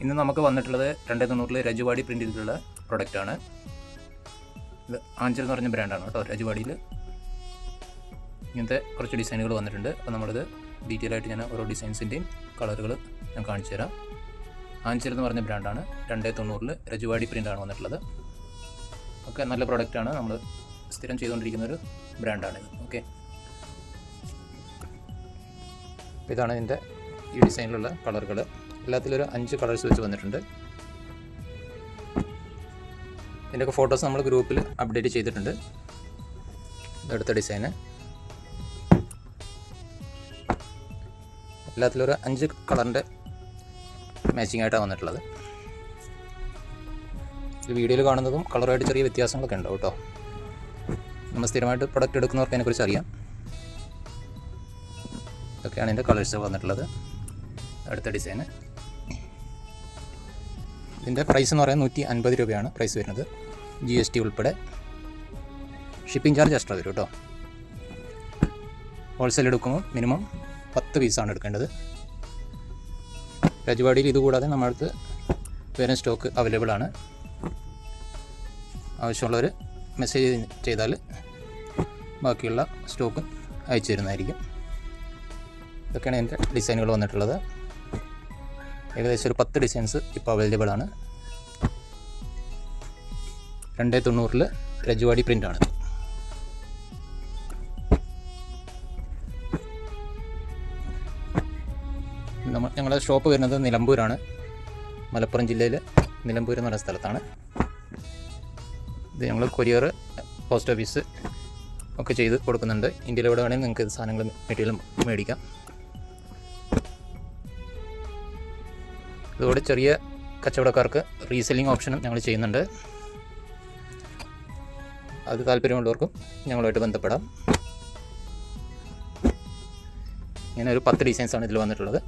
ഇന്ന് നമുക്ക് വന്നിട്ടുള്ളത് 290 രജുവാടി പ്രിൻ്റ് ചെയ്തിട്ടുള്ള പ്രൊഡക്റ്റാണ്. ഇത് ആഞ്ചൽ എന്ന് പറഞ്ഞ ബ്രാൻഡാണ് കേട്ടോ. രജുവാടിയിൽ ഇങ്ങനത്തെ കുറച്ച് ഡിസൈനുകൾ വന്നിട്ടുണ്ട്. അപ്പോൾ നമ്മളിത് ഡീറ്റെയിൽ ആയിട്ട് ഞാൻ ഓരോ ഡിസൈൻസിൻ്റെയും കളറുകൾ ഞാൻ കാണിച്ചു തരാം. ആഞ്ചൽ എന്ന് പറഞ്ഞ ബ്രാൻഡാണ്. 290 രജുവാടി പ്രിൻ്റാണ് വന്നിട്ടുള്ളത്. ഓക്കെ, നല്ല പ്രൊഡക്റ്റാണ്. നമ്മൾ സ്ഥിരം ചെയ്തുകൊണ്ടിരിക്കുന്ന ഒരു ബ്രാൻഡാണിത്. ഓക്കെ, അപ്പോൾ ഇതാണ് ഇതിൻ്റെ ഈ ഡിസൈനിലുള്ള കളറുകൾ. എല്ലാത്തിലൊരു 5 കളേഴ്സ് വെച്ച് വന്നിട്ടുണ്ട്. ഇതിൻ്റെയൊക്കെ ഫോട്ടോസ് നമ്മൾ ഗ്രൂപ്പിൽ അപ്ഡേറ്റ് ചെയ്തിട്ടുണ്ട്. ഇതെടുത്ത ഡിസൈന് എല്ലാത്തിലൊരു 5 കളറിൻ്റെ മാച്ചിങ് ആയിട്ടാണ് വന്നിട്ടുള്ളത്. ഇത് വീഡിയോയിൽ കാണുന്നതും കളറുമായിട്ട് ചെറിയ വ്യത്യാസങ്ങളൊക്കെ ഉണ്ടാവും കേട്ടോ. നമ്മൾ സ്ഥിരമായിട്ട് പ്രൊഡക്റ്റ് എടുക്കുന്നവർക്ക് അതിനെക്കുറിച്ച് അറിയാം. ഇതൊക്കെയാണ് ഇതിൻ്റെ കളേഴ്സ് വന്നിട്ടുള്ളത്. അടുത്ത ഡിസൈന്, ഇതിൻ്റെ പ്രൈസ് എന്ന് പറയുന്നത് 150 രൂപയാണ് പ്രൈസ് വരുന്നത്. GST ഉൾപ്പെടെ. ഷിപ്പിംഗ് ചാർജ് എക്സ്ട്രാ വരും കേട്ടോ. ഹോൾസെയിൽ എടുക്കുമ്പോൾ മിനിമം 10 പീസാണ് എടുക്കേണ്ടത്. രജുവാടിയിൽ ഇതുകൂടാതെ നമ്മളടുത്ത് വേറെ സ്റ്റോക്ക് അവൈലബിൾ ആണ്. ആവശ്യമുള്ളവർ മെസ്സേജ് ചെയ്താൽ ബാക്കിയുള്ള സ്റ്റോക്ക് അയച്ചു തരുന്നതായിരിക്കും. ഇതൊക്കെയാണ് എൻ്റെ ഡിസൈനുകൾ വന്നിട്ടുള്ളത്. ഏകദേശം ഒരു 10 ഡിസൈൻസ് ഇപ്പോൾ അവൈലബിൾ ആണ്. 290 രജുവാടി പ്രിൻ്റാണ്. ഞങ്ങളുടെ ഷോപ്പ് വരുന്നത് നിലമ്പൂരാണ്. മലപ്പുറം ജില്ലയിൽ നിലമ്പൂർ എന്ന് പറയുന്ന സ്ഥലത്താണ്. ഇത് ഞങ്ങൾ കൊറിയർ, പോസ്റ്റ് ഓഫീസ് ഒക്കെ ചെയ്ത് കൊടുക്കുന്നുണ്ട്. ഇന്ത്യയിൽ എവിടെ വേണമെങ്കിൽ നിങ്ങൾക്ക് ഇത് സാധനങ്ങൾ മെറ്റീരിയൽ മേടിക്കാം. ഇതോടെ ചെറിയ കച്ചവടക്കാർക്ക് റീസെല്ലിംഗ് ഓപ്ഷനും ഞങ്ങൾ ചെയ്യുന്നുണ്ട്. അത് താല്പര്യമുള്ളവർക്കും ഞങ്ങളുമായിട്ട് ബന്ധപ്പെടാം. ഇങ്ങനെ ഒരു 10 ഡിസൈൻസാണ് ഇതിൽ വന്നിട്ടുള്ളത്.